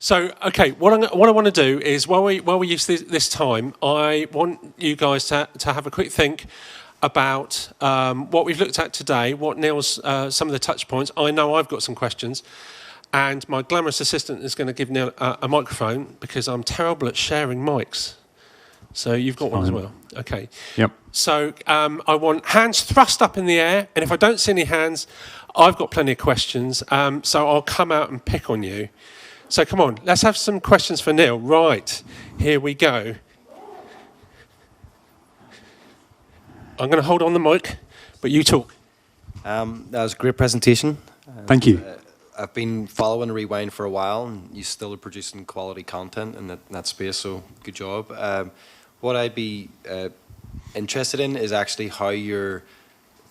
So, okay, what I want to do is, while we use this time, I want you guys to have a quick think about what we've looked at today, what Neil's, some of the touch points. I know I've got some questions, and my glamorous assistant is going to give Neil a microphone because I'm terrible at sharing mics. So you've got one as well. Okay. Yep. So I want hands thrust up in the air, and if I don't see any hands, I've got plenty of questions, so I'll come out and pick on you. So come on, let's have some questions for Neil. Right, here we go. I'm going to hold on the mic, but you talk. That was a great presentation. Thank you. I've been following Rewind for a while, and you still are producing quality content in that space, so good job. What I'd be interested in is actually how you're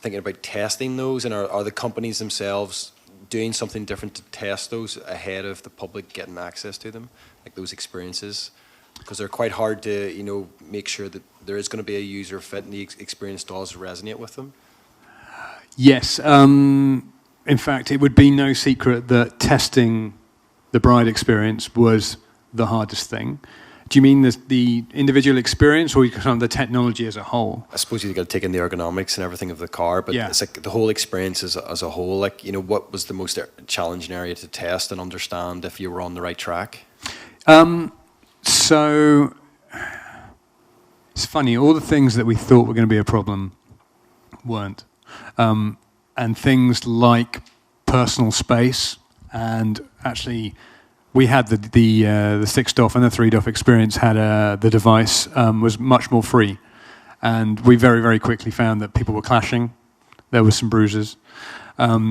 thinking about testing those, and are the companies themselves doing something different to test those ahead of the public getting access to them, like those experiences? Because they're quite hard to, make sure that there is going to be a user fit and the experience does resonate with them. Yes. In fact, it would be no secret that testing the bride experience was the hardest thing. Do you mean the individual experience, or kind of the technology as a whole? I suppose you've got to take in the ergonomics and everything of the car, but yeah. It's like the whole experience as a whole. Like, what was the most challenging area to test and understand if you were on the right track? So it's funny, all the things that we thought were going to be a problem weren't. And things like personal space, and actually we had the 6DoF and the 3DoF experience had the device was much more free, and we very, very quickly found that people were clashing. There were some bruises.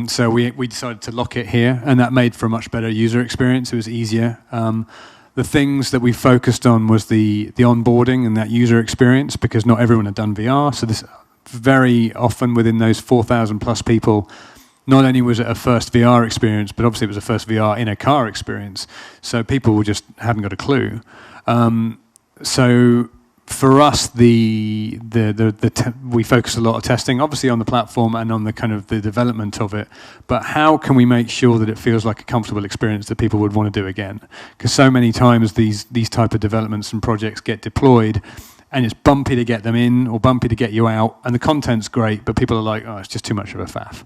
So we decided to lock it here, and that made for a much better user experience. It was easier. The things that we focused on was the onboarding and that user experience, because not everyone had done VR. So this very often within those 4,000 plus people, not only was it a first VR experience, but obviously it was a first VR in a car experience. So people just hadn't got a clue. So for us, we focus a lot of testing, obviously on the platform and on the kind of the development of it. But how can we make sure that it feels like a comfortable experience that people would want to do again? Because so many times these type of developments and projects get deployed, and it's bumpy to get them in or bumpy to get you out, and the content's great, but people are like, oh, it's just too much of a faff.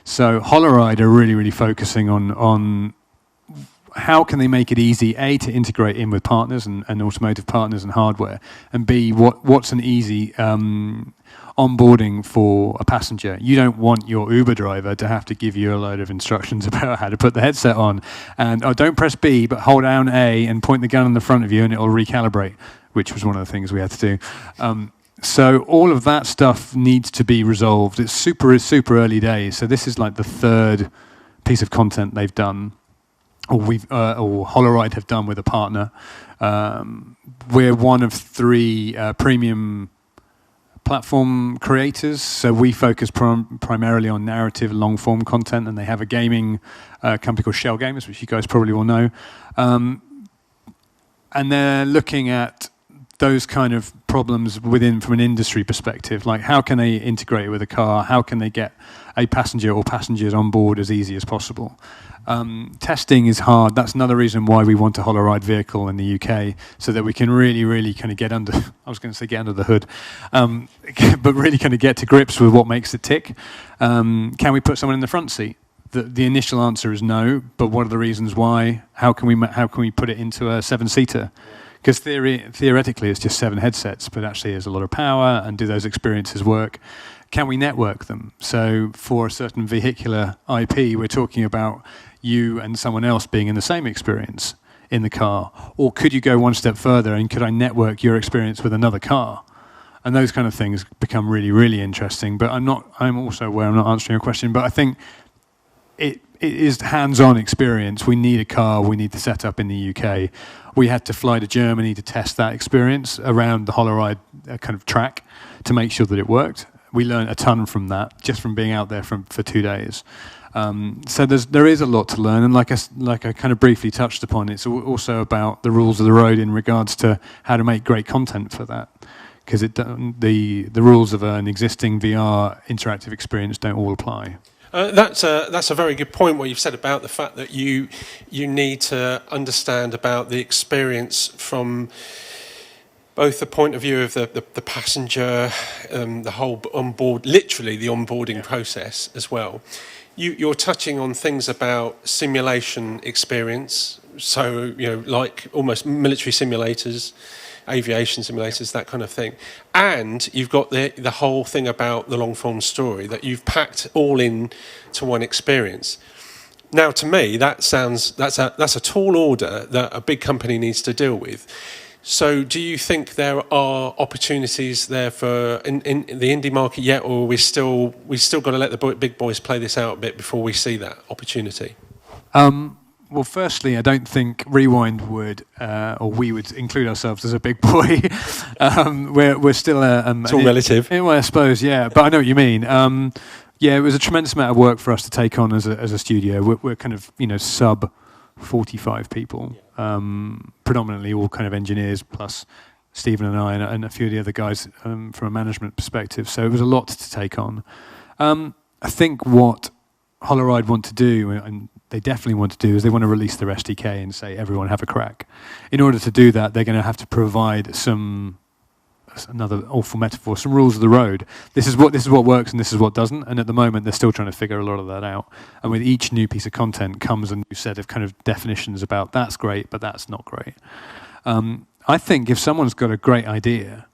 So Holoride are really, really focusing on how can they make it easy, A, to integrate in with partners and automotive partners and hardware, and B, what's an easy onboarding for a passenger. You don't want your Uber driver to have to give you a load of instructions about how to put the headset on, and don't press B, but hold down A and point the gun in the front of you and it'll recalibrate, which was one of the things we had to do. So all of that stuff needs to be resolved. It's super early days. So this is like the third piece of content they've done, or Holoride have done with a partner. We're one of 3 premium platform creators. So we focus primarily on narrative, long-form content, and they have a gaming company called Shell Gamers, which you guys probably will know. And they're looking at those kind of problems from an industry perspective, like how can they integrate it with a car? How can they get a passenger or passengers on board as easy as possible? Testing is hard. That's another reason why we want a Holoride vehicle in the UK, so that we can really, really kind of get under, I was going to say get under the hood, but really kind of get to grips with what makes it tick. Can we put someone in the front seat? The initial answer is no, but what are the reasons why? How can we put it into a 7-seater? Because theoretically it's just 7 headsets, but actually there's a lot of power, and do those experiences work? Can we network them? So for a certain vehicular IP, we're talking about you and someone else being in the same experience in the car. Or could you go one step further, and could I network your experience with another car? And those kind of things become really, really interesting. But I'm also aware I'm not answering your question, but I think it is hands-on experience. We need a car, we need the setup in the UK. We had to fly to Germany to test that experience around the Holoride kind of track to make sure that it worked. We learned a ton from that, just from being out there for 2 days. So there is a lot to learn, and like I kind of briefly touched upon, it's also about the rules of the road in regards to how to make great content for that, because the rules of an existing VR interactive experience don't all apply. That's a very good point. What you've said about the fact that you need to understand about the experience from both the point of view of the passenger, the whole onboard, literally the onboarding process as well. You're touching on things about simulation experience, so like almost military simulators, aviation simulators, that kind of thing. And you've got the whole thing about the long form story that you've packed all in to one experience. Now, to me, that's a tall order that a big company needs to deal with. So do you think there are opportunities there for in the indie market yet, or we still got to let the big boys play this out a bit before we see that opportunity? Well, firstly, I don't think Rewind would, or we would include ourselves as a big boy. We're still it's all relative. Well, I suppose, yeah. But I know what you mean. Yeah, it was a tremendous amount of work for us to take on as a studio. We're kind of sub 45 people, predominantly all kind of engineers, plus Stephen and I and a few of the other guys from a management perspective. So it was a lot to take on. I think what Holoride want to do, and they definitely want to do, is they want to release their SDK and say, everyone have a crack. In order to do that, they're going to have to provide another awful metaphor, some rules of the road. This is what works and this is what doesn't, and at the moment they're still trying to figure a lot of that out. And with each new piece of content comes a new set of kind of definitions about that's great, but that's not great. I think if someone's got a great idea,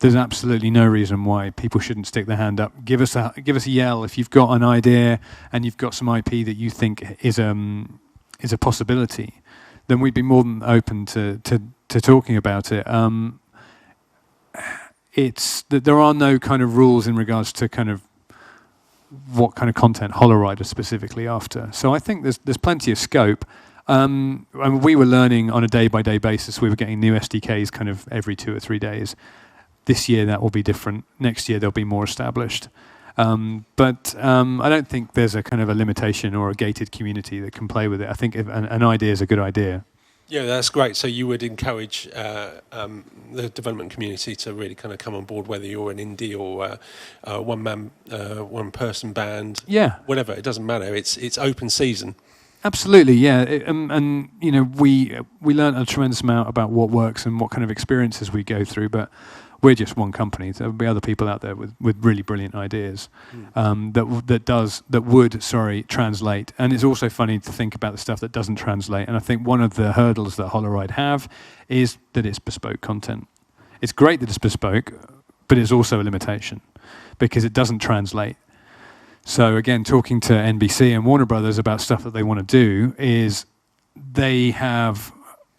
there's absolutely no reason why people shouldn't stick their hand up. Give us a yell if you've got an idea and you've got some IP that you think is a possibility. Then we'd be more than open to talking about it. It's that there are no kind of rules in regards to kind of what kind of content Holoride are specifically after. So I think there's plenty of scope. And we were learning on a day-by-day basis. We were getting new SDKs kind of every 2 or 3 days. This year that will be different. Next year they'll be more established. But I don't think there's a kind of a limitation or a gated community that can play with it. I think an idea is a good idea. Yeah, that's great. So you would encourage the development community to really kind of come on board, whether you're an indie or one-person band, whatever. It doesn't matter. It's open season. Absolutely, yeah. We learned a tremendous amount about what works and what kind of experiences we go through, but we're just one company. There'll be other people out there with really brilliant ideas that would translate. And it's also funny to think about the stuff that doesn't translate. And I think one of the hurdles that Holoride have is that it's bespoke content. It's great that it's bespoke, but it's also a limitation because it doesn't translate. So again, talking to NBC and Warner Brothers about stuff that they want to do is they have,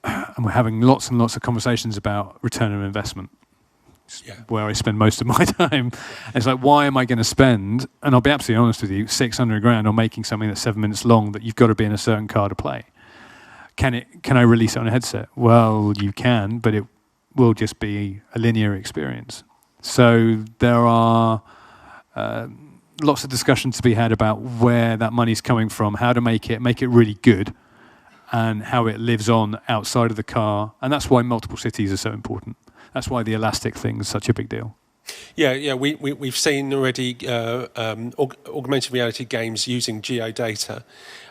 and we're having lots and lots of conversations about return on investment. Yeah. Where I spend most of my time. It's like, why am I going to spend, and I'll be absolutely honest with you, $600,000 on making something that's 7 minutes long that you've got to be in a certain car to play? Can I release it on a headset? Well, you can, but it will just be a linear experience. So there are lots of discussion to be had about where that money's coming from, how to make it really good, and how it lives on outside of the car. And that's why multiple cities are so important. That's why the elastic thing is such a big deal. Yeah. We've seen already augmented reality games using geodata,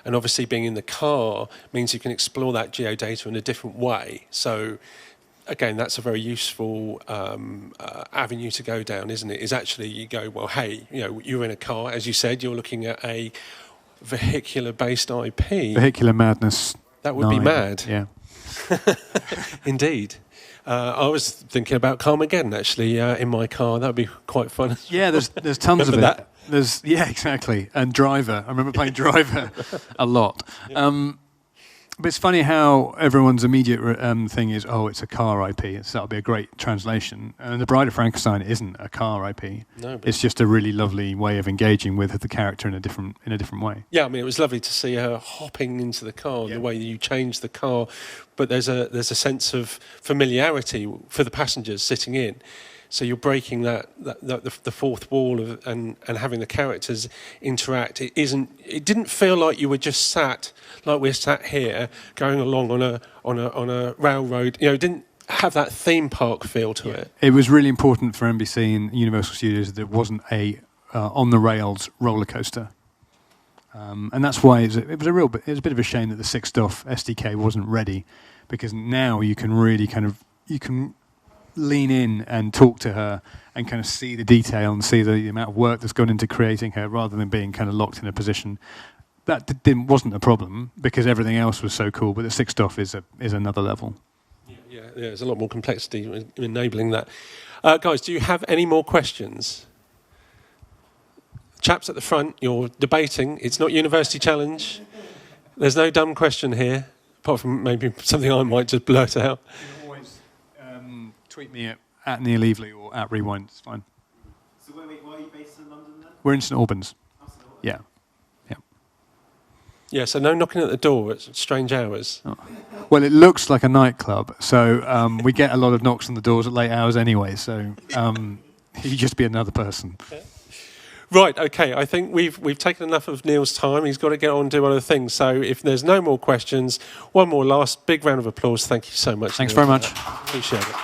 and obviously being in the car means you can explore that geodata in a different way. So again, that's a very useful avenue to go down, isn't it? Is actually you go, well, hey, you're in a car, as you said, you're looking at a vehicular-based IP. Vehicular madness. That would be mad. Yeah. Indeed. I was thinking about Carmageddon actually in my car. That would be quite fun. Yeah, there's tons of it. That? Exactly. And Driver. I remember playing Driver a lot. Yeah. But it's funny how everyone's immediate thing is, it's a car IP. So that'll be a great translation. And The Bride of Frankenstein isn't a car IP. No, it's just a really lovely way of engaging with the character in a different way. Yeah, I mean, it was lovely to see her hopping into the car, the way you change the car. But there's a sense of familiarity for the passengers sitting in. So you're breaking the fourth wall and having the characters interact. It didn't feel like you were just sat like we're sat here going along on a railroad. It didn't have that theme park feel to it. It was really important for NBC and Universal Studios that it wasn't a on the rails roller coaster. And that's why it was a bit of a shame that the 6DOF SDK wasn't ready, because now you can really you can lean in and talk to her and kind of see the detail and see the amount of work that's gone into creating her, rather than being kind of locked in a position. That wasn't a problem because everything else was so cool, but the 6DOF is another level. Yeah, there's a lot more complexity in enabling that. Guys, do you have any more questions? Chaps at the front, you're debating. It's not University Challenge. There's no dumb question here, apart from maybe something I might just blurt out. You can always tweet me at Neil Evely or at Rewind. It's fine. So where are you based in London then? We're in St Albans. Oh, St Albans. Yeah. Yeah, so no knocking at the door at strange hours. Oh. Well, it looks like a nightclub, so we get a lot of knocks on the doors at late hours anyway, so you just be another person. Right, okay, I think we've taken enough of Neil's time. He's got to get on and do other things. So if there's no more questions, one more last big round of applause. Thank you so much. Thanks Neil, very much. Appreciate it.